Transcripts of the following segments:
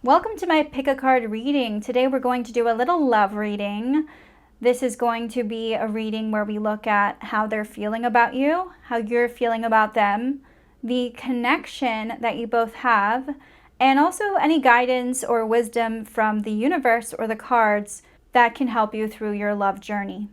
Welcome to my pick a card reading. Today we're going to do a little love reading. This is going to be a reading where we look at how they're feeling about you, how you're feeling about them, the connection that you both have, and also any guidance or wisdom from the universe or the cards that can help you through your love journey.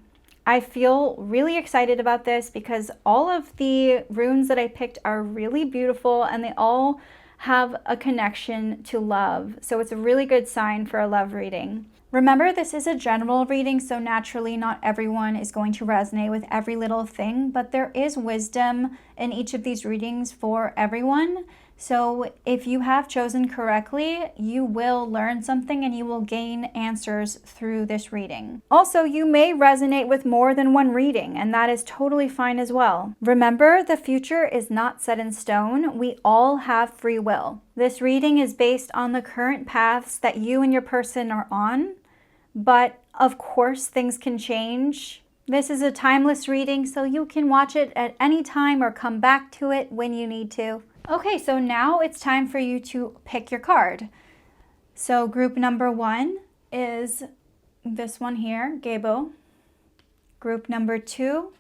I feel really excited about this because all of the runes that I picked are really beautiful and they all have a connection to love. So it's a really good sign for a love reading. Remember, this is a general reading, so naturally not everyone is going to resonate with every little thing, but there is wisdom in each of these readings for everyone. So if you have chosen correctly, you will learn something and you will gain answers through this reading. Also, you may resonate with more than one reading, and that is totally fine as well. Remember, the future is not set in stone. We all have free will. This reading is based on the current paths that you and your person are on, but of course things can change. This is a timeless reading, so you can watch it at any time or come back to it when you need to. Okay, so now it's time for you to pick your card. So group number 1 is this one here, Gebo. Group number 2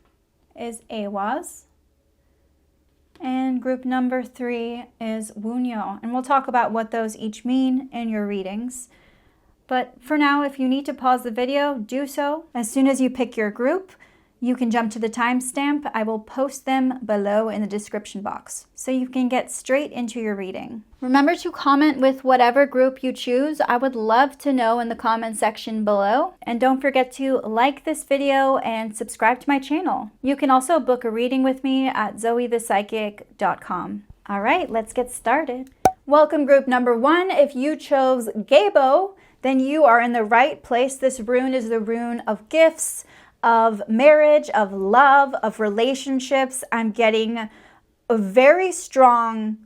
is Awaz. And group number 3 is Wunyo. And we'll talk about what those each mean in your readings. But for now, if you need to pause the video, do so. As soon as you pick your group, you can jump to the timestamp. I will post them below in the description box so you can get straight into your reading. Remember to comment with whatever group you choose. I would love to know in the comment section below. And don't forget to like this video and subscribe to my channel. You can also book a reading with me at zoethepsychic.com. All right, let's get started. Welcome group number 1. If you chose Gebo, then you are in the right place. This rune is the rune of gifts, of marriage, of love, of relationships. I'm getting a very strong,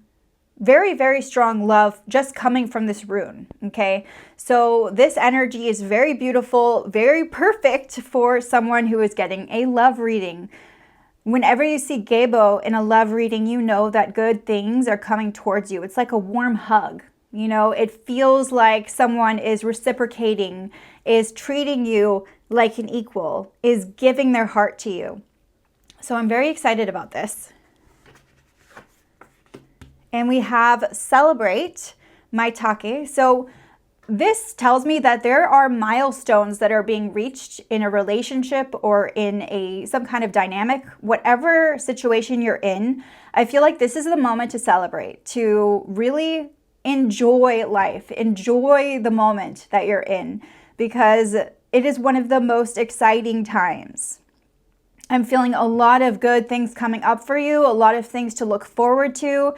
very strong love just coming from this rune, okay? So this energy is very beautiful, very perfect for someone who is getting a love reading. Whenever you see Gebo in a love reading, you know that good things are coming towards you. It's like a warm hug. You know, it feels like someone is reciprocating, is treating you like an equal, is giving their heart to you. So I'm very excited about this. And we have Celebrate Maitake. So this tells me that there are milestones that are being reached in a relationship or in some kind of dynamic. Whatever situation you're in, I feel like this is the moment to celebrate, to really enjoy life, enjoy the moment that you're in, because it is one of the most exciting times. I'm feeling a lot of good things coming up for you, a lot of things to look forward to.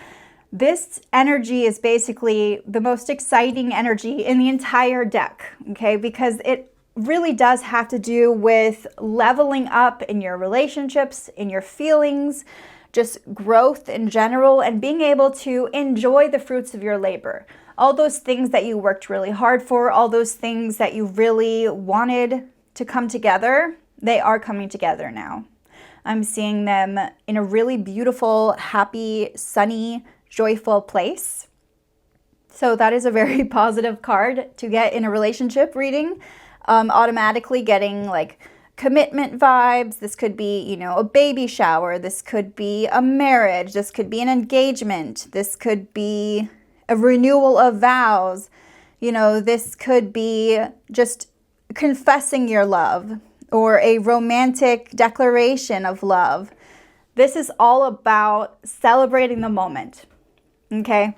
This energy is basically the most exciting energy in the entire deck, okay? Because it really does have to do with leveling up in your relationships, in your feelings, just growth in general, and being able to enjoy the fruits of your labor. All those things that you worked really hard for, all those things that you really wanted to come together, they are coming together now. I'm seeing them in a really beautiful, happy, sunny, joyful place. So that is a very positive card to get in a relationship reading. Automatically getting like commitment vibes. This could be, you know, a baby shower. This could be a marriage. This could be an engagement. This could be a renewal of vows. You know, this could be just confessing your love or a romantic declaration of love. This is all about celebrating the moment. Okay?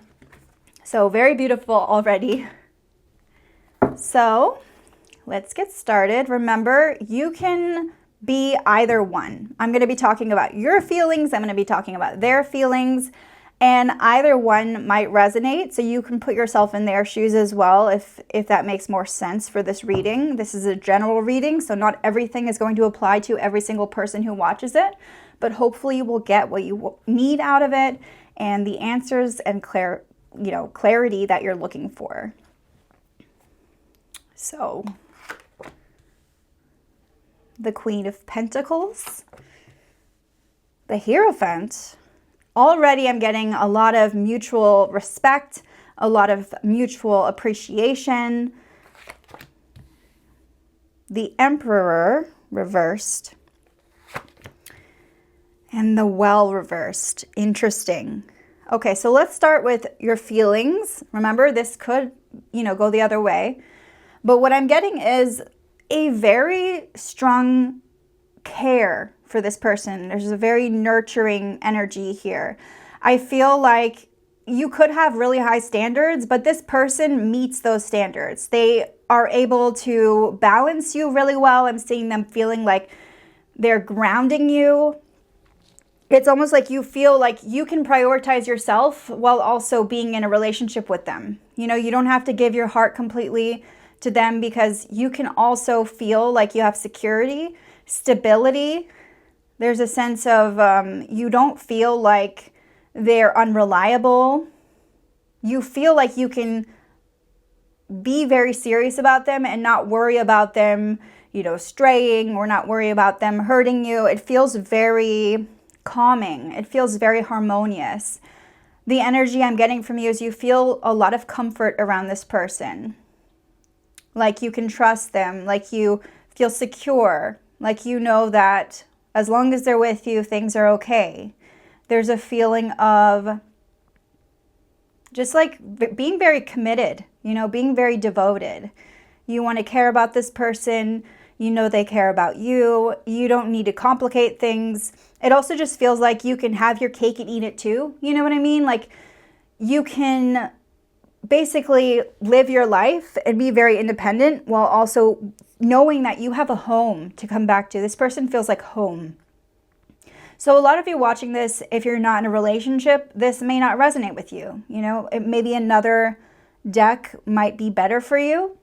So very beautiful already. So let's get started. Remember, you can be either one. I'm going to be talking about your feelings. I'm going to be talking about their feelings. And either one might resonate. So you can put yourself in their shoes as well if that makes more sense for this reading. This is a general reading, so not everything is going to apply to every single person who watches it. But hopefully you will get what you need out of it and the answers and clarity that you're looking for. So the Queen of Pentacles, the Hierophant. Already I'm getting a lot of mutual respect, a lot of mutual appreciation. The Emperor reversed. And the Well reversed. Interesting. Okay, so let's start with your feelings. Remember, this could, go the other way. But what I'm getting is a very strong care for this person. There's a very nurturing energy here. I feel like you could have really high standards, but this person meets those standards. They are able to balance you really well. I'm seeing them feeling like they're grounding you. It's almost like you feel like you can prioritize yourself while also being in a relationship with them. You don't have to give your heart completely to them, because you can also feel like you have security, stability. There's a sense of you don't feel like they're unreliable. You feel like you can be very serious about them and not worry about them, straying, or not worry about them hurting you. It feels very calming. It feels very harmonious. The energy I'm getting from you is you feel a lot of comfort around this person. Like you can trust them, like you feel secure, like you know that as long as they're with you, things are okay. There's a feeling of just like being very committed, being very devoted. You want to care about this person. They care about you. You don't need to complicate things. It also just feels like you can have your cake and eat it too. You know what I mean? Like you can basically live your life and be very independent while also knowing that you have a home to come back to. This person feels like home. So a lot of you watching this, if you're not in a relationship, this may not resonate with you. Maybe another deck might be better for you.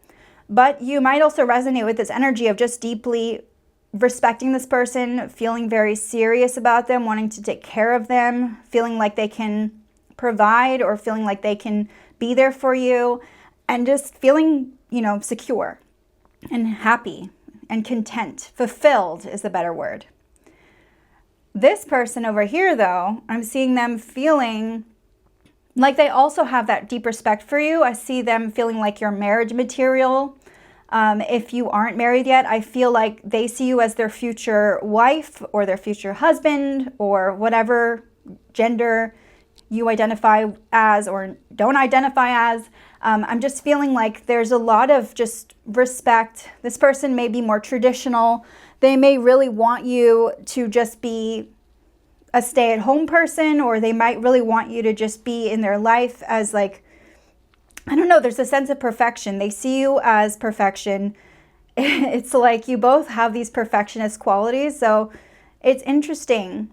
But you might also resonate with this energy of just deeply respecting this person, feeling very serious about them, wanting to take care of them, feeling like they can provide, or feeling like they can be there for you, and just feeling, secure and happy and content. Fulfilled is the better word. This person over here, though, I'm seeing them feeling like they also have that deep respect for you. I see them feeling like you're marriage material. If you aren't married yet, I feel like they see you as their future wife or their future husband, or whatever gender you identify as or don't identify as. I'm just feeling like there's a lot of just respect. This person may be more traditional. They may really want you to just be a stay-at-home person, or they might really want you to just be in their life as like, I don't know, there's a sense of perfection. They see you as perfection. It's like you both have these perfectionist qualities. So it's interesting.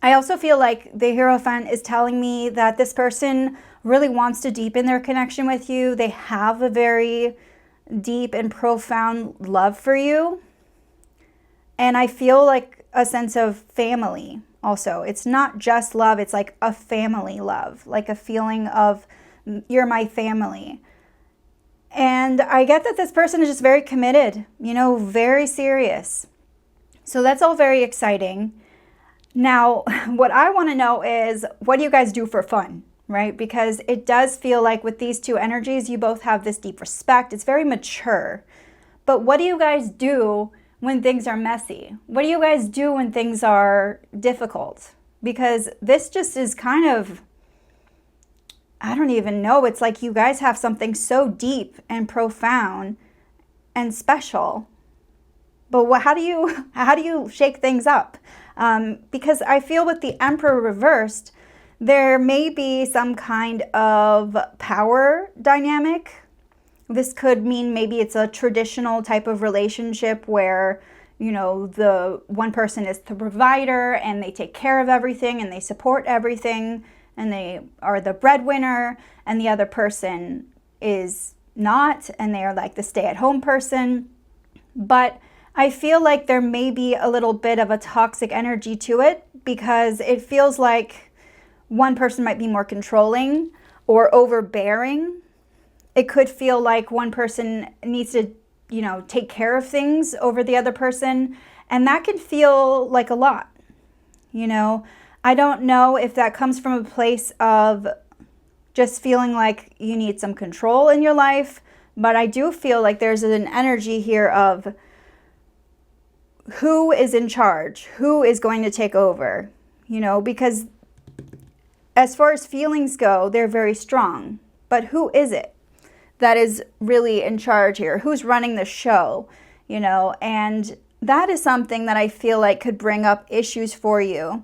I also feel like the Hierophant is telling me that this person really wants to deepen their connection with you. They have a very deep and profound love for you. And I feel like a sense of family also. It's not just love, it's like a family love, like a feeling of you're my family. And I get that this person is just very committed, very serious. So that's all very exciting. Now, what I want to know is, what do you guys do for fun, right? Because it does feel like with these two energies, you both have this deep respect. It's very mature. But what do you guys do when things are messy? What do you guys do when things are difficult? Because this just is kind of, I don't even know. It's like you guys have something so deep and profound and special. But how do you shake things up? Because I feel with the Emperor reversed, there may be some kind of power dynamic. This could mean maybe it's a traditional type of relationship where, the one person is the provider and they take care of everything and they support everything and they are the breadwinner, and the other person is not, and they are like the stay-at-home person. But I feel like there may be a little bit of a toxic energy to it, because it feels like one person might be more controlling or overbearing. It could feel like one person needs to, take care of things over the other person, and that can feel like a lot. I don't know if that comes from a place of just feeling like you need some control in your life. But I do feel like there's an energy here of who is in charge, who is going to take over, you know, because as far as feelings go, they're very strong. But who is it that is really in charge here? Who's running the show, you know? And that is something that I feel like could bring up issues for you.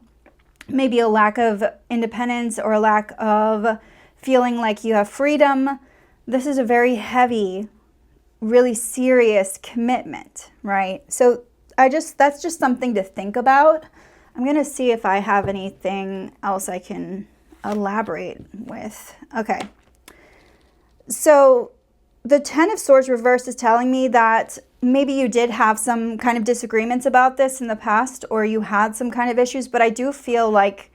Maybe a lack of independence or a lack of feeling like you have freedom. This is a very heavy, really serious commitment, right? So that's just something to think about. I'm going to see if I have anything else I can elaborate with. Okay. So the Ten of Swords reversed is telling me that maybe you did have some kind of disagreements about this in the past, or you had some kind of issues, but I do feel like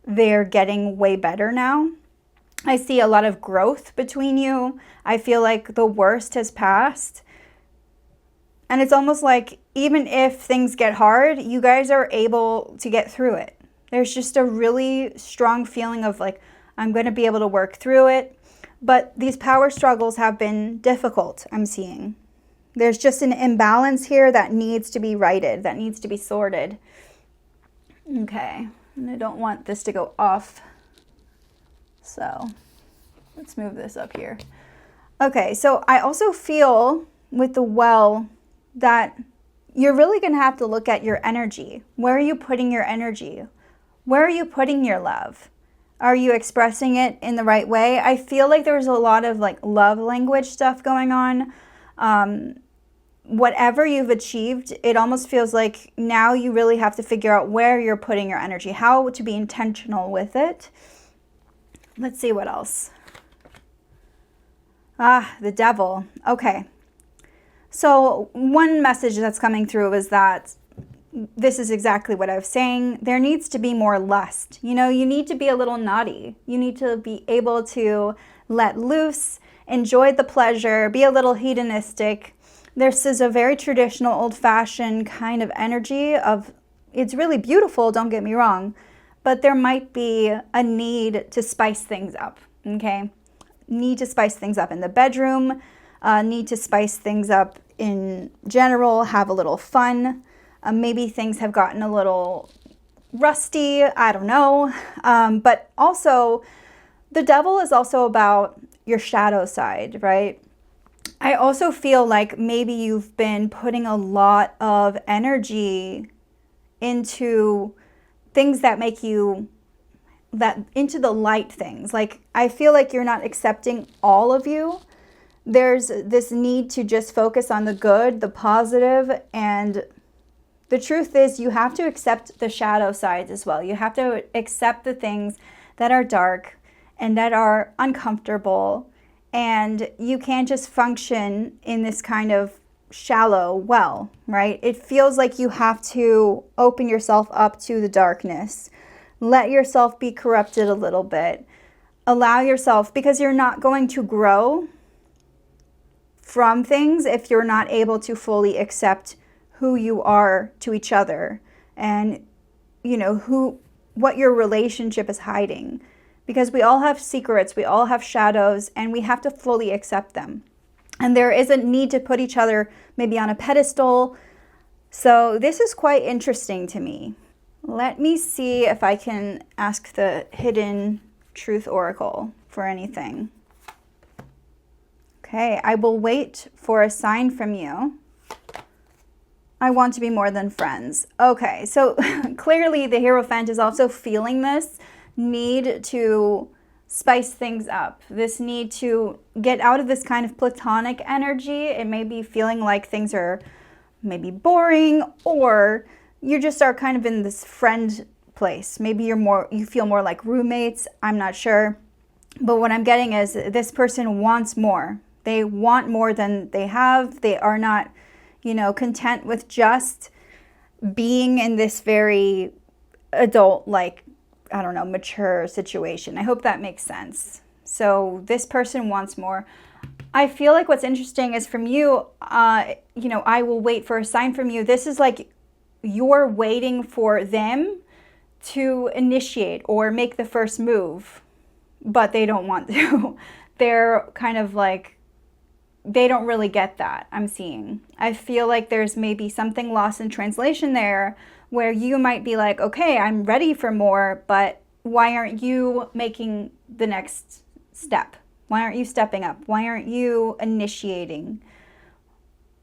they're getting way better now. I see a lot of growth between you. I feel like the worst has passed. And it's almost like even if things get hard, you guys are able to get through it. There's just a really strong feeling of like, I'm going to be able to work through it. But these power struggles have been difficult, I'm seeing. There's just an imbalance here that needs to be righted, that needs to be sorted. Okay, and I don't want this to go off. So let's move this up here. Okay, so I also feel with the well that you're really going to have to look at your energy. Where are you putting your energy? Where are you putting your love? Are you expressing it in the right way? I feel like there's a lot of like love language stuff going on. Whatever you've achieved, it almost feels like now you really have to figure out where you're putting your energy, how to be intentional with it. Let's see what else. The Devil. Okay. So one message that's coming through is that this is exactly what I was saying. There needs to be more lust. You know, you need to be a little naughty. You need to be able to let loose, enjoy the pleasure, be a little hedonistic. This is a very traditional, old-fashioned kind of energy of, it's really beautiful, don't get me wrong, but there might be a need to spice things up, okay? Need to spice things up in the bedroom, need to spice things up in general, have a little fun. Maybe things have gotten a little rusty, I don't know. But also, the Devil is also about your shadow side, right? I also feel like maybe you've been putting a lot of energy into things that make you, into the light things. Like, I feel like you're not accepting all of you. There's this need to just focus on the good, the positive, and the truth is you have to accept the shadow sides as well. You have to accept the things that are dark and that are uncomfortable. And you can't just function in this kind of shallow well, right? It feels like you have to open yourself up to the darkness. Let yourself be corrupted a little bit. Allow yourself, because you're not going to grow from things if you're not able to fully accept who you are to each other and, you know, what your relationship is hiding. Because we all have secrets, we all have shadows, and we have to fully accept them. And there is a need to put each other maybe on a pedestal. So this is quite interesting to me. Let me see if I can ask the Hidden Truth Oracle for anything. Okay, I will wait for a sign from you. I want to be more than friends. Okay, so clearly the Hierophant is also feeling this need to spice things up, this need to get out of this kind of platonic energy. It may be feeling like things are maybe boring, or you just are kind of in this friend place. Maybe you feel more like roommates. I'm not sure. But what I'm getting is this person wants more. They want more than they have. They are not, you know, content with just being in this very adult, like, I don't know, mature situation. I hope that makes sense. So this person wants more. I feel like what's interesting is from you, you know, I will wait for a sign from you. This is like you're waiting for them to initiate or make the first move. but they don't want to. They're kind of like, they don't really get that, I'm seeing. I feel like there's maybe something lost in translation there where you might be like, okay, I'm ready for more, but why aren't you making the next step? Why aren't you stepping up? Why aren't you initiating?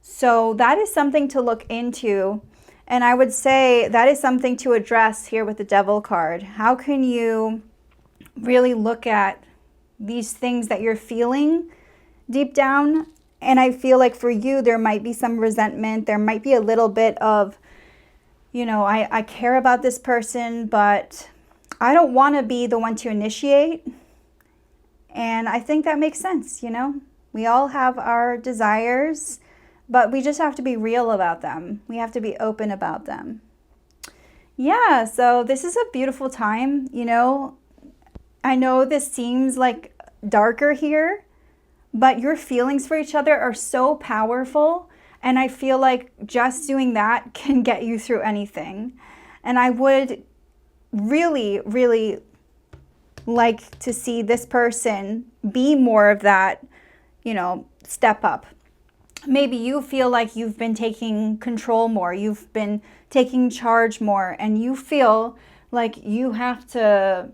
So that is something to look into. And I would say that is something to address here with the Devil card. How can you really look at these things that you're feeling deep down? And I feel like for you, there might be some resentment. There might be a little bit of, you know, I care about this person, but I don't want to be the one to initiate. And I think that makes sense, you know? We all have our desires, but we just have to be real about them. We have to be open about them. Yeah, so this is a beautiful time, you know? I know this seems like darker here, but your feelings for each other are so powerful. And I feel like just doing that can get you through anything. And I would really, really like to see this person be more of that, you know, step up. Maybe you feel like you've been taking control more, you've been taking charge more, and you feel like you have to,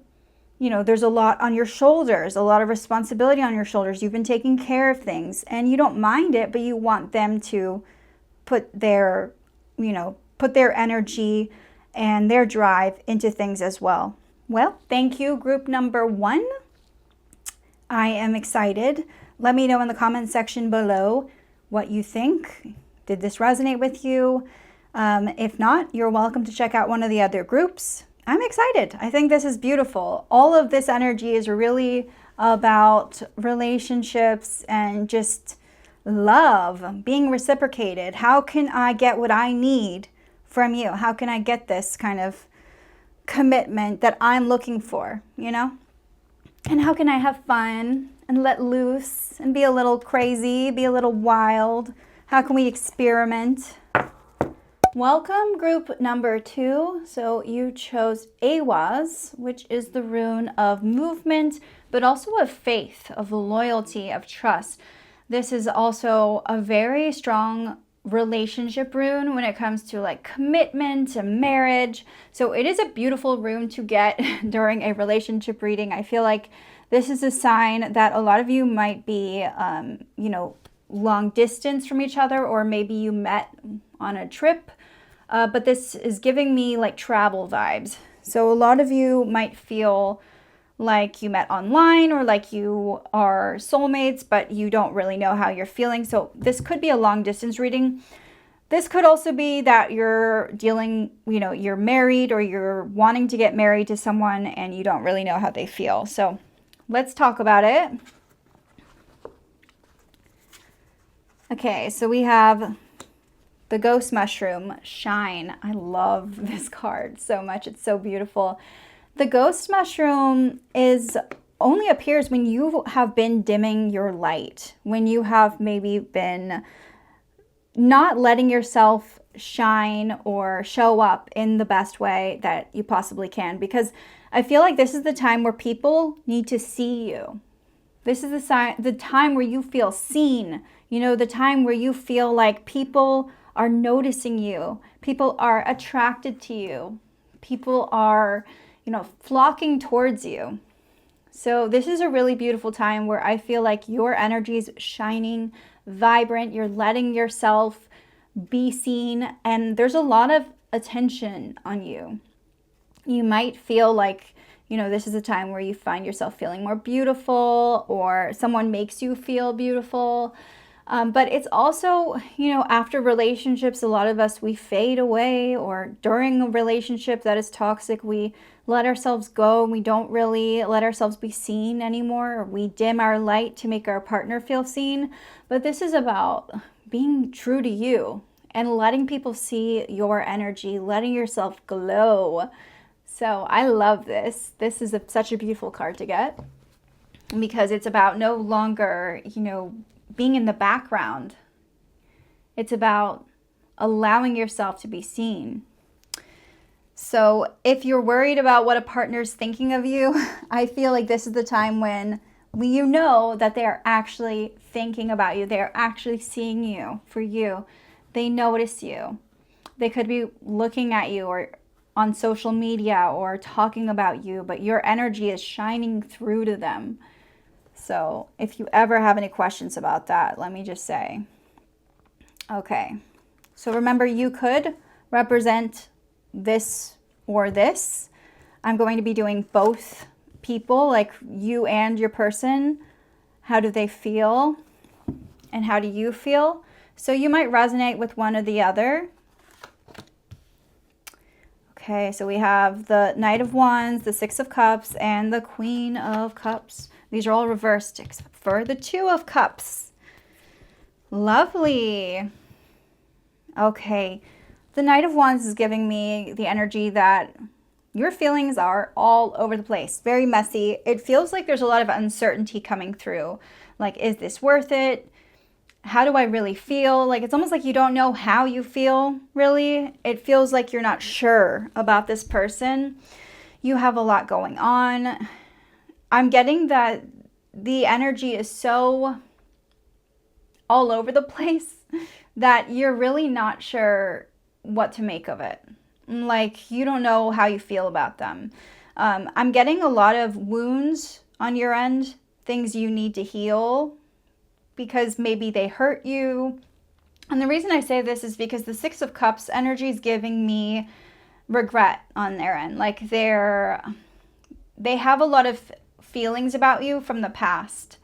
you know, there's a lot on your shoulders, a lot of responsibility on your shoulders. You've been taking care of things and you don't mind it, but you want them to put their, you know, put their energy and their drive into things as well. Well, thank you, group number 1. I am excited. Let me know in the comment section below what you think. Did this resonate with you? If not, you're welcome to check out one of the other groups. I'm excited. I think this is beautiful. All of this energy is really about relationships and just love, being reciprocated. How can I get what I need from you? How can I get this kind of commitment that I'm looking for, you know? And how can I have fun and let loose and be a little crazy, be a little wild? How can we experiment? Welcome, group number 2. So you chose Awaz, which is the rune of movement, but also of faith, of loyalty, of trust. This is also a very strong relationship rune when it comes to like commitment and marriage. So it is a beautiful rune to get during a relationship reading. I feel like this is a sign that a lot of you might be, you know, long distance from each other, or maybe you met on a trip. But this is giving me like travel vibes. So a lot of you might feel like you met online, or like you are soulmates, but you don't really know how you're feeling. So this could be a long distance reading. This could also be that you're dealing, you know, you're married or you're wanting to get married to someone and you don't really know how they feel. So let's talk about it. Okay, so we have the ghost mushroom, Shine. I love this card so much. It's so beautiful. The ghost mushroom only appears when you have been dimming your light, when you have maybe been not letting yourself shine or show up in the best way that you possibly can. Because I feel like this is the time where people need to see you. This is the time where you feel seen, you know, the time where you feel like people are noticing you, people are attracted to you, people are, you know, flocking towards you. So this is a really beautiful time where I feel like your energy is shining, vibrant, you're letting yourself be seen, and there's a lot of attention on you. You might feel like, you know, this is a time where you find yourself feeling more beautiful, or someone makes you feel beautiful. But it's also, you know, after relationships, a lot of us, we fade away, or during a relationship that is toxic, we let ourselves go and we don't really let ourselves be seen anymore. Or we dim our light to make our partner feel seen. But this is about being true to you and letting people see your energy, letting yourself glow. So I love this. This is such a beautiful card to get, because it's about no longer, you know, being in the background. It's about allowing yourself to be seen. So if you're worried about what a partner's thinking of you, I feel like this is the time when you know that they are actually thinking about you. They are actually seeing you for you. They notice you. They could be looking at you or on social media or talking about you, but your energy is shining through to them. So if you ever have any questions about that, let me just say. Okay. So remember, you could represent this or this. I'm going to be doing both people, like you and your person. How do they feel? And how do you feel? So you might resonate with one or the other. Okay, so we have the Knight of Wands, the Six of Cups, and the Queen of Cups. These are all reversed except for the Two of Cups. Lovely. Okay, the Knight of Wands is giving me the energy that your feelings are all over the place, very messy. It feels like there's a lot of uncertainty coming through. Like, is this worth it? How do I really feel? Like, it's almost like you don't know how you feel, really. It feels like you're not sure about this person. You have a lot going on. I'm getting that the energy is so all over the place that you're really not sure what to make of it. Like, you don't know how you feel about them. I'm getting a lot of wounds on your end, things you need to heal because maybe they hurt you. And the reason I say this is because the Six of Cups energy is giving me regret on their end. Like, they have a lot of feelings about you from the past.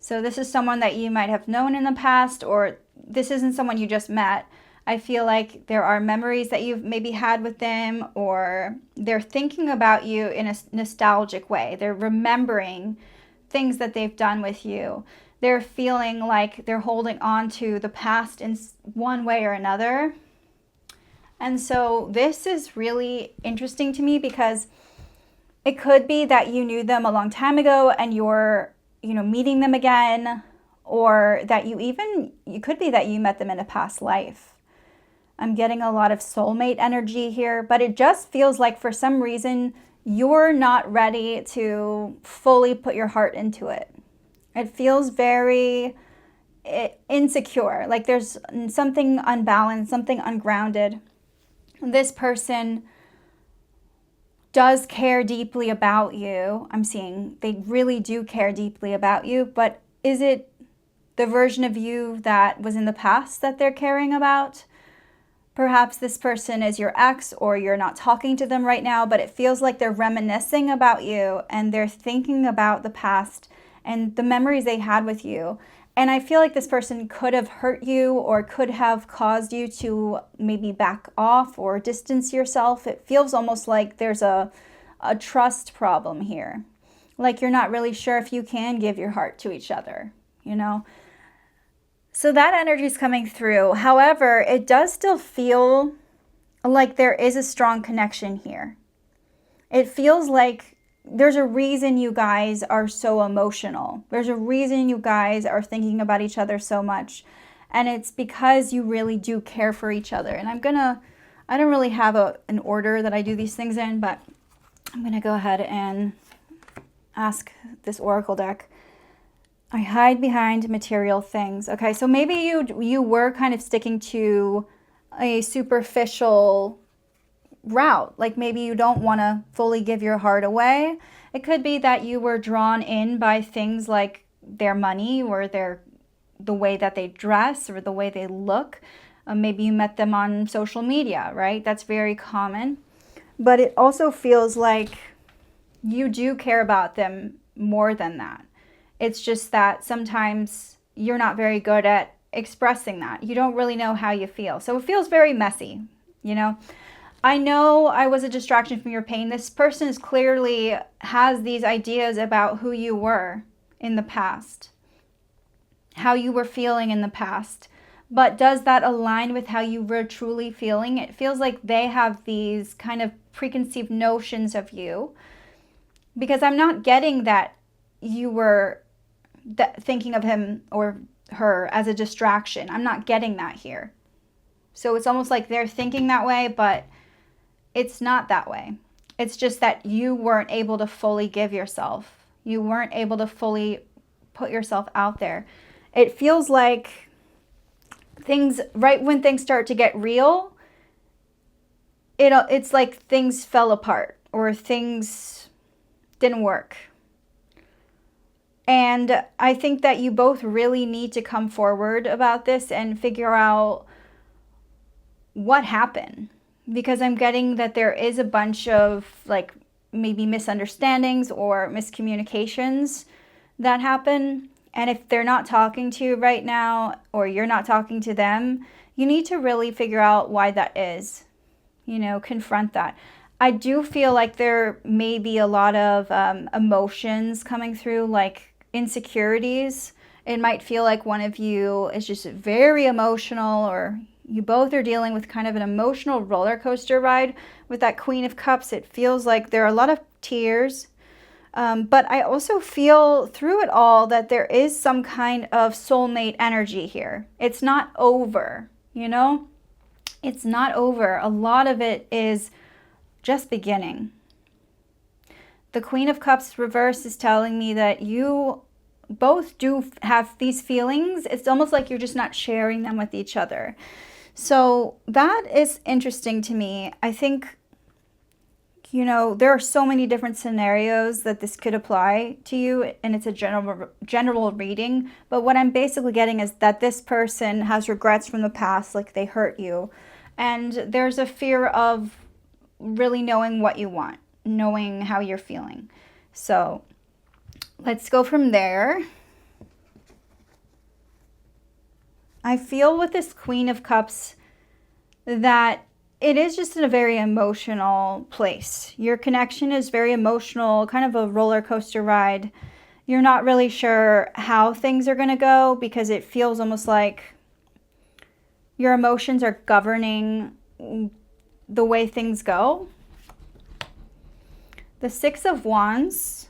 So this is someone that you might have known in the past, or this isn't someone you just met. I feel like there are memories that you've maybe had with them, or they're thinking about you in a nostalgic way. They're remembering things that they've done with you. They're feeling like they're holding on to the past in one way or another. And so this is really interesting to me because it could be that you knew them a long time ago and you're, meeting them again, or that you could be that you met them in a past life. I'm getting a lot of soulmate energy here, but it just feels like for some reason you're not ready to fully put your heart into it. It feels very insecure, like there's something unbalanced, something ungrounded. This person does care deeply about you. I'm seeing they really do care deeply about you, but is it the version of you that was in the past that they're caring about? Perhaps this person is your ex, or you're not talking to them right now, but it feels like they're reminiscing about you and they're thinking about the past and the memories they had with you. And I feel like this person could have hurt you or could have caused you to maybe back off or distance yourself. It feels almost like there's a trust problem here. Like you're not really sure if you can give your heart to each other, So that energy is coming through. However, it does still feel like there is a strong connection here. It feels like there's a reason you guys are so emotional. There's a reason you guys are thinking about each other so much. And it's because you really do care for each other. And I don't really have an order that I do these things in, but I'm going to go ahead and ask this oracle deck. I hide behind material things. Okay, so maybe you were kind of sticking to a superficial route. Like maybe you don't want to fully give your heart away. It could be that you were drawn in by things like their money or the way that they dress or the way they look. Maybe you met them on social media, right? That's very common. But it also feels like you do care about them more than that. It's just that sometimes you're not very good at expressing that. You don't really know how you feel. So it feels very messy, I know I was a distraction from your pain. This person clearly has these ideas about who you were in the past, how you were feeling in the past. But does that align with how you were truly feeling? It feels like they have these kind of preconceived notions of you, because I'm not getting that you were thinking of him or her as a distraction. I'm not getting that here. So it's almost like they're thinking that way, but It's not that way. It's just that you weren't able to fully give yourself. You weren't able to fully put yourself out there. It feels like things, right when things start to get real, it's like things fell apart or things didn't work. And I think that you both really need to come forward about this and figure out what happened. Because I'm getting that there is a bunch of like maybe misunderstandings or miscommunications that happen. And if they're not talking to you right now, or you're not talking to them, you need to really figure out why that is. You know, confront that. I do feel like there may be a lot of emotions coming through, like insecurities. It might feel like one of you is just very emotional, or you both are dealing with kind of an emotional roller coaster ride with that Queen of Cups. It feels like there are a lot of tears. But I also feel through it all that there is some kind of soulmate energy here. It's not over, you know? It's not over. A lot of it is just beginning. The Queen of Cups reverse is telling me that you both do have these feelings. It's almost like you're just not sharing them with each other. So that is interesting to me. I think, you know, there are so many different scenarios that this could apply to you, and it's a general reading. But what I'm basically getting is that this person has regrets from the past, like they hurt you. And there's a fear of really knowing what you want, knowing how you're feeling. So let's go from there. I feel with this Queen of Cups that it is just in a very emotional place. Your connection is very emotional, kind of a roller coaster ride. You're not really sure how things are going to go because it feels almost like your emotions are governing the way things go. The Six of Wands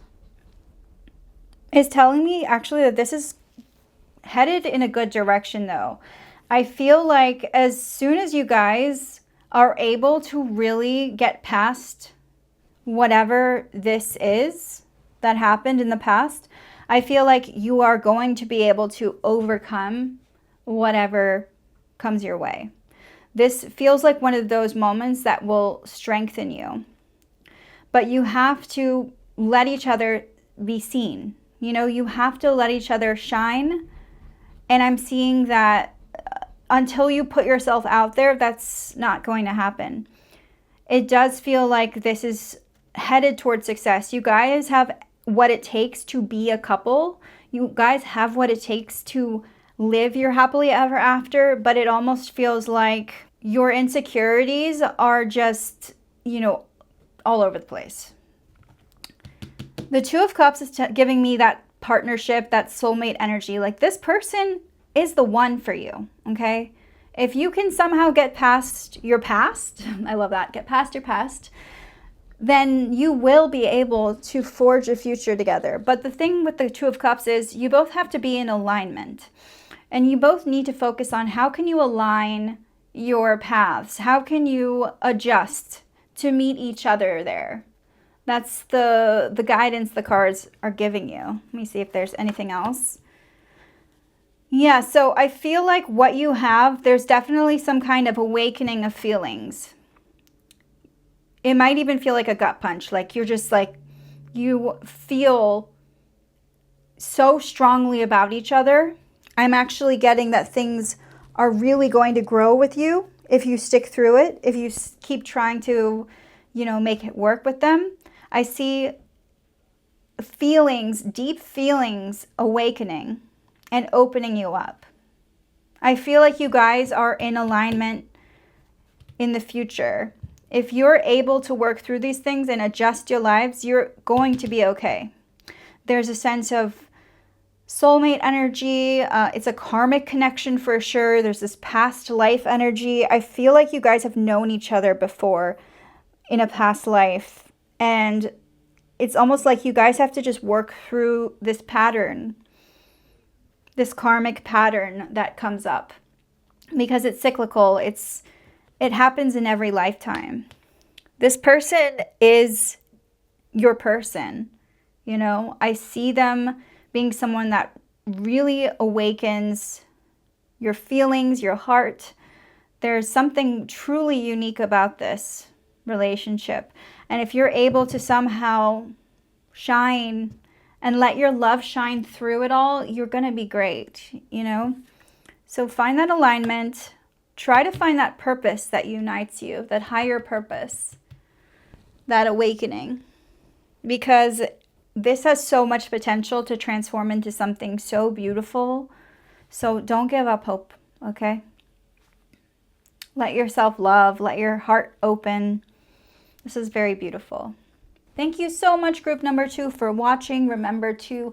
is telling me actually that this is headed in a good direction though. I feel like as soon as you guys are able to really get past whatever this is that happened in the past, I feel like you are going to be able to overcome whatever comes your way. This feels like one of those moments that will strengthen you. But you have to let each other be seen. You know, you have to let each other shine. And I'm seeing that until you put yourself out there, that's not going to happen. It does feel like this is headed towards success. You guys have what it takes to be a couple. You guys have what it takes to live your happily ever after, but it almost feels like your insecurities are just, you know, all over the place. The Two of Cups is giving me that partnership, that soulmate energy. Like this person is the one for you, okay? If you can somehow get past your past, I love that, get past your past, then you will be able to forge a future together. But the thing with the Two of Cups is you both have to be in alignment. And you both need to focus on how can you align your paths? How can you adjust to meet each other there? That's the guidance the cards are giving you. Let me see if there's anything else. Yeah, so I feel like what you have, there's definitely some kind of awakening of feelings. It might even feel like a gut punch. Like you're just like, you feel so strongly about each other. I'm actually getting that things are really going to grow with you if you stick through it, if you keep trying to, you know, make it work with them. I see feelings, deep feelings awakening and opening you up. I feel like you guys are in alignment in the future. If you're able to work through these things and adjust your lives, you're going to be okay. There's a sense of soulmate energy. It's a karmic connection for sure. There's this past life energy. I feel like you guys have known each other before in a past life. And it's almost like you guys have to just work through this pattern, this karmic pattern that comes up, because it's cyclical. It happens in every lifetime. This person is your person. You know, I see them being someone that really awakens your feelings, your heart. There's something truly unique about this relationship. And if you're able to somehow shine and let your love shine through it all, you're going to be great, you know? So find that alignment. Try to find that purpose that unites you, that higher purpose, that awakening. Because this has so much potential to transform into something so beautiful. So don't give up hope, okay? Let yourself love, let your heart open. This is very beautiful. Thank you so much, group number 2, for watching. Remember to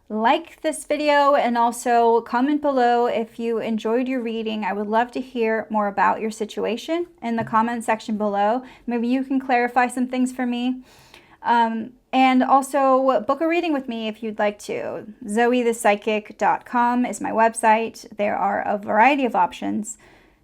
like this video and also comment below if you enjoyed your reading. I would love to hear more about your situation in the comment section below. Maybe you can clarify some things for me. And also book a reading with me if you'd like to. ZoeThePsychic.com is my website. There are a variety of options.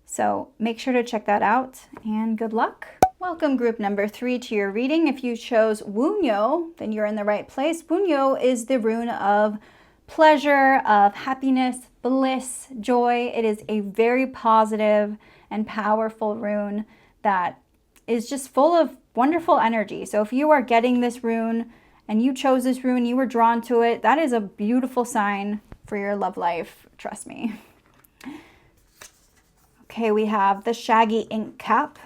So make sure to check that out and good luck. Welcome, group number 3, to your reading. If you chose Wunyo, then you're in the right place. Wunyo is the rune of pleasure, of happiness, bliss, joy. It is a very positive and powerful rune that is just full of wonderful energy. So if you are getting this rune and you chose this rune, you were drawn to it, that is a beautiful sign for your love life. Trust me. Okay, we have the shaggy ink cap.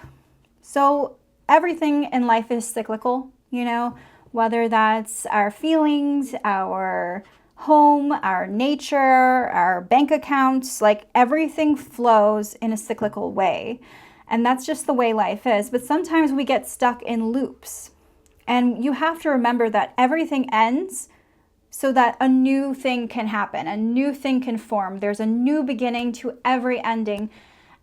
So everything in life is cyclical, you know, whether that's our feelings, our home, our nature, our bank accounts, like everything flows in a cyclical way. And that's just the way life is. But sometimes we get stuck in loops. And you have to remember that everything ends so that a new thing can happen, a new thing can form. There's a new beginning to every ending.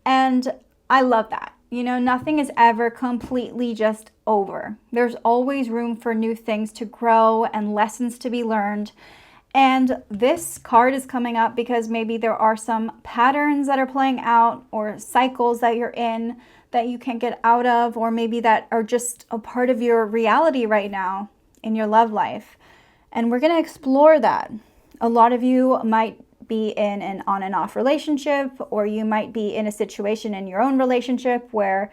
And I love that. You know, nothing is ever completely just over. There's always room for new things to grow and lessons to be learned. And this card is coming up because maybe there are some patterns that are playing out or cycles that you're in that you can't get out of, or maybe that are just a part of your reality right now in your love life. And we're going to explore that. A lot of you might be in an on and off relationship, or you might be in a situation in your own relationship where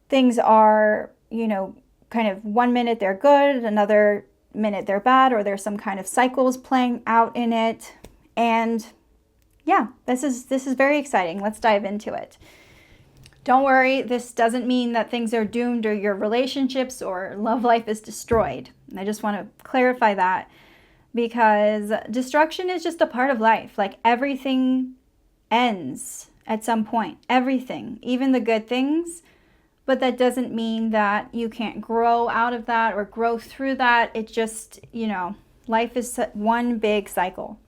things are, you know, kind of one minute they're good, another minute they're bad, or there's some kind of cycles playing out in it. And yeah, this is very exciting. Let's dive into it. Don't worry, this doesn't mean that things are doomed or your relationships or love life is destroyed. I just want to clarify that, because destruction is just a part of life. Like everything ends at some point, everything, even the good things. But that doesn't mean that you can't grow out of that or grow through that. It just, you know, life is one big cycle.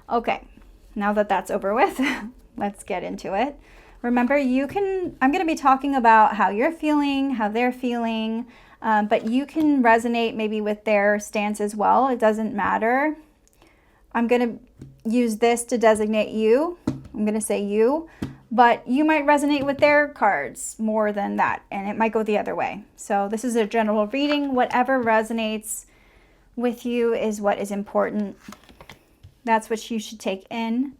Okay, now that that's over with, let's get into it. Remember, I'm going to be talking about how you're feeling, how they're feeling, but you can resonate maybe with their stance as well. It doesn't matter. I'm going to use this to designate you. I'm going to say you, but you might resonate with their cards more than that, and it might go the other way. So this is a general reading. Whatever resonates with you is what is important. That's what you should take in.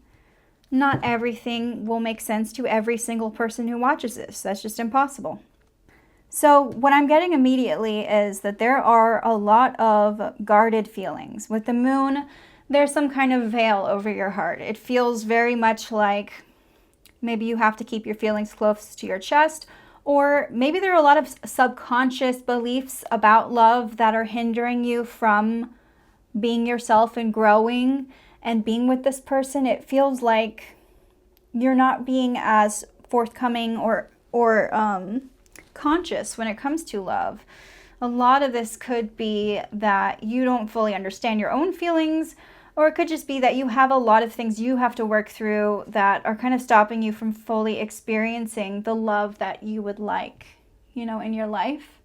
Not everything will make sense to every single person who watches this. That's just impossible. So what I'm getting immediately is that there are a lot of guarded feelings. With the moon, there's some kind of veil over your heart. It feels very much like maybe you have to keep your feelings close to your chest, or maybe there are a lot of subconscious beliefs about love that are hindering you from being yourself and growing and being with this person. It feels like you're not being as forthcoming or conscious when it comes to love. A lot of this could be that you don't fully understand your own feelings, or it could just be that you have a lot of things you have to work through that are kind of stopping you from fully experiencing the love that you would like, you know, in your life.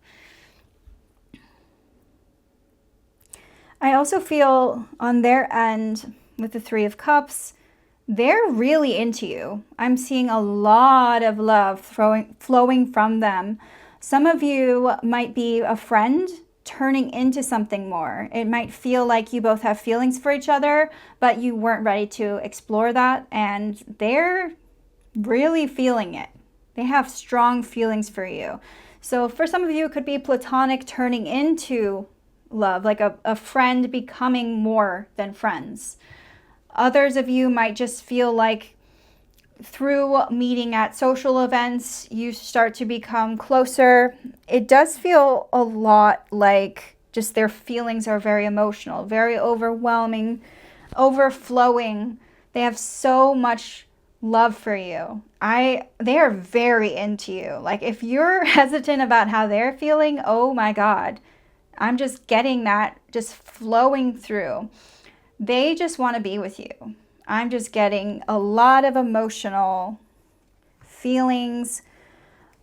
I also feel on their end with the Three of Cups, they're really into you. I'm seeing a lot of love flowing from them, Some of you might be a friend turning into something more. It might feel like you both have feelings for each other, but you weren't ready to explore that, and they're really feeling it. They have strong feelings for you. So for some of you, it could be platonic turning into love, like a friend becoming more than friends. Others of you might just feel like through meeting at social events, you start to become closer. It does feel a lot like just their feelings are very emotional, very overwhelming, overflowing. They have so much love for you. They are very into you. Like if you're hesitant about how they're feeling, oh my God, I'm just getting that just flowing through. They just want to be with you. I'm just getting a lot of emotional feelings,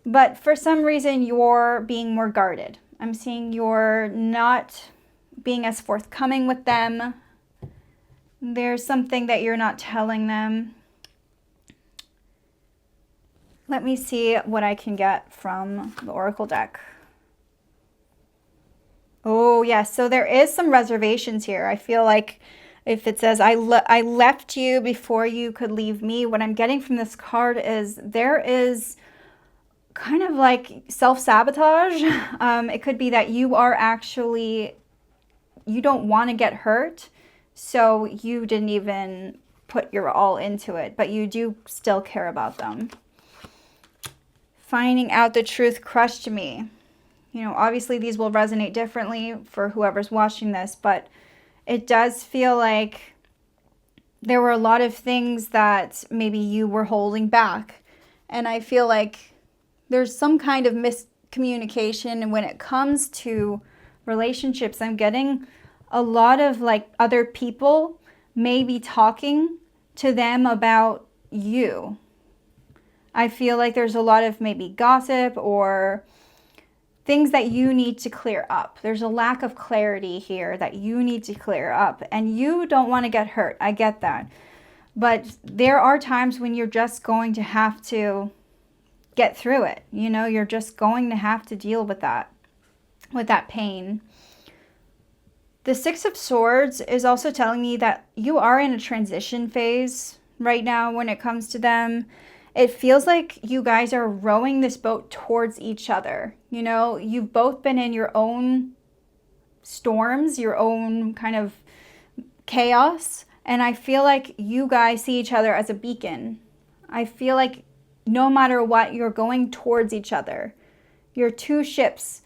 but for some reason you're being more guarded. I'm seeing you're not being as forthcoming with them. There's something that you're not telling them. Let me see what I can get from the Oracle deck. Oh, yes. So there is some reservations here. I feel like if it says, I left you before you could leave me, what I'm getting from this card is there is kind of like self-sabotage. It could be that you don't want to get hurt, so you didn't even put your all into it, but you do still care about them. Finding out the truth crushed me. You know, obviously these will resonate differently for whoever's watching this, but it does feel like there were a lot of things that maybe you were holding back. And I feel like there's some kind of miscommunication. And when it comes to relationships, I'm getting a lot of like other people maybe talking to them about you. I feel like there's a lot of maybe gossip or things that you need to clear up. There's a lack of clarity here that you need to clear up, and you don't want to get hurt. I get that. But there are times when you're just going to have to get through it. You know, you're just going to have to deal with that pain. The Six of Swords is also telling me that you are in a transition phase right now when it comes to them. It feels like you guys are rowing this boat towards each other. You know, you've both been in your own storms, your own kind of chaos. And I feel like you guys see each other as a beacon. I feel like no matter what, you're going towards each other. You're two ships,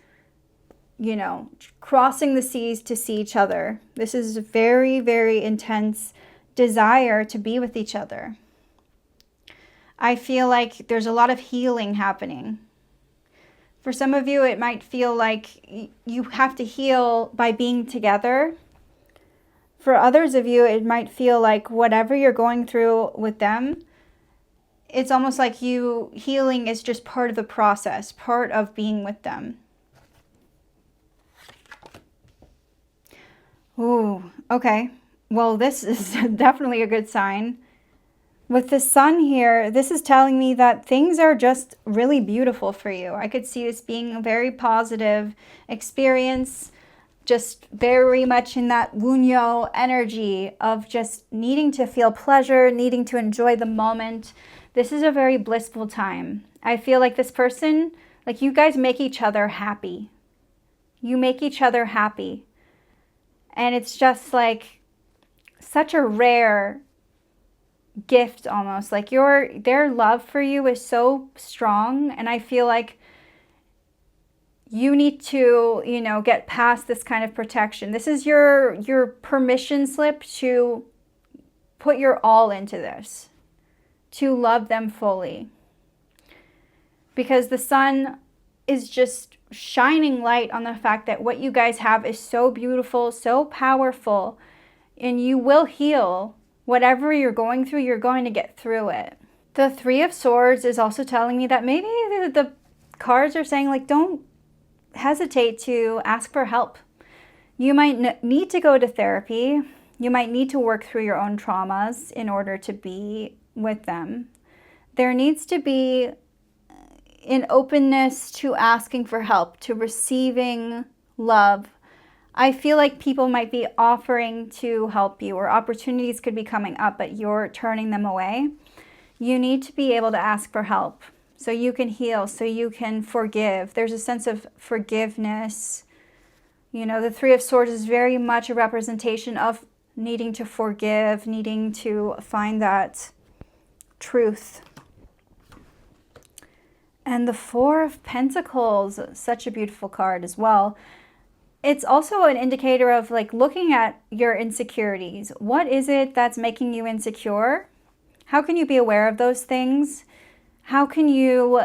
you know, crossing the seas to see each other. This is a very, very intense desire to be with each other. I feel like there's a lot of healing happening. For some of you, it might feel like you have to heal by being together. For others of you, it might feel like whatever you're going through with them, it's almost like healing is just part of the process, part of being with them. Ooh, okay. Well, this is definitely a good sign. With the sun here, this is telling me that things are just really beautiful for you. I could see this being a very positive experience, just very much in that Wunyo energy of just needing to feel pleasure, needing to enjoy the moment. This is a very blissful time. I feel like this person, like you guys make each other happy. You make each other happy. And it's just like such a rare gift almost. Like their love for you is so strong, and I feel like you need to, you know, get past this kind of protection. This is your permission slip to put your all into this, to love them fully. Because the sun is just shining light on the fact that what you guys have is so beautiful, so powerful, and you will heal. Whatever you're going through, you're going to get through it. The Three of Swords is also telling me that maybe the cards are saying, like, don't hesitate to ask for help. You might need to go to therapy. You might need to work through your own traumas in order to be with them. There needs to be in openness to asking for help, to receiving love. I feel like people might be offering to help you, or opportunities could be coming up, but you're turning them away. You need to be able to ask for help so you can heal, so you can forgive. There's a sense of forgiveness. You know, the Three of Swords is very much a representation of needing to forgive, needing to find that truth. And the Four of Pentacles, such a beautiful card as well. It's also an indicator of like looking at your insecurities. What is it that's making you insecure? How can you be aware of those things? How can you,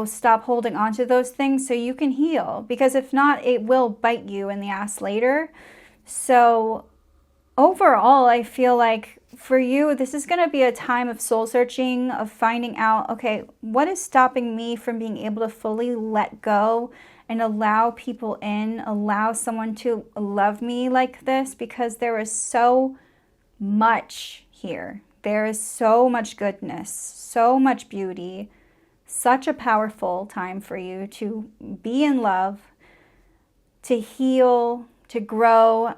stop holding on to those things so you can heal? Because if not, it will bite you in the ass later. So overall, I feel like for you, this is going to be a time of soul searching, of finding out, okay, what is stopping me from being able to fully let go and allow people in, allow someone to love me like this? Because there is so much here. There is so much goodness, so much beauty, such a powerful time for you to be in love, to heal, to grow.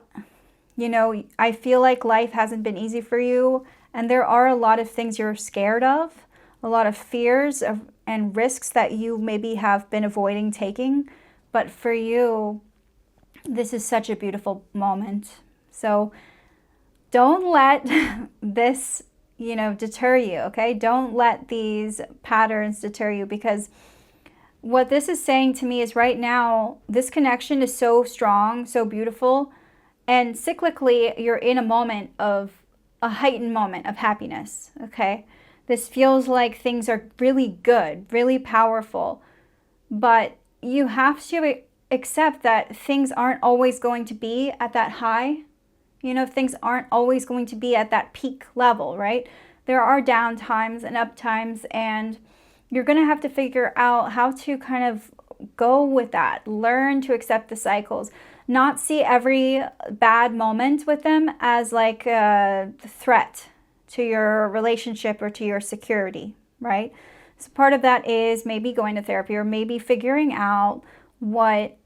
I feel like life hasn't been easy for you, and there are a lot of things you're scared of, a lot of fears and risks that you maybe have been avoiding taking. But for you, this is such a beautiful moment. So don't let this deter you, okay? Don't let these patterns deter you, because what this is saying to me is right now, this connection is so strong, so beautiful, and cyclically, you're in a moment of a heightened moment of happiness, okay? This feels like things are really good, really powerful, but you have to accept that things aren't always going to be at that high. Things aren't always going to be at that peak level, right? There are down times and up times, and you're going to have to figure out how to kind of go with that. Learn to accept the cycles. Not see every bad moment with them as like a threat to your relationship or to your security, right? So part of that is maybe going to therapy, or maybe figuring out what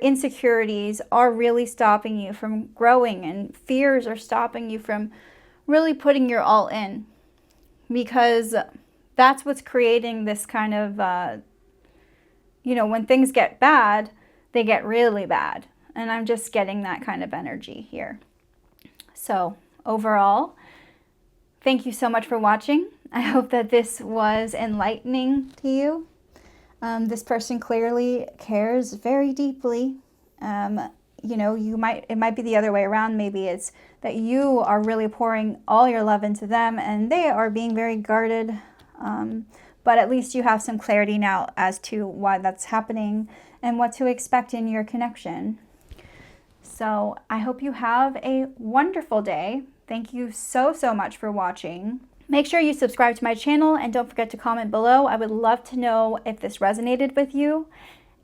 insecurities are really stopping you from growing, and fears are stopping you from really putting your all in, because that's what's creating this kind of when things get bad, they get really bad, and I'm just getting that kind of energy here. So overall, thank you so much for watching. I hope that this was enlightening to you. This person clearly cares very deeply. It might be the other way around. Maybe it's that you are really pouring all your love into them and they are being very guarded. But at least you have some clarity now as to why that's happening and what to expect in your connection. So I hope you have a wonderful day. Thank you so much for watching. Make sure you subscribe to my channel and don't forget to comment below. I would love to know if this resonated with you.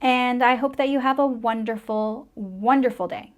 And I hope that you have a wonderful, wonderful day.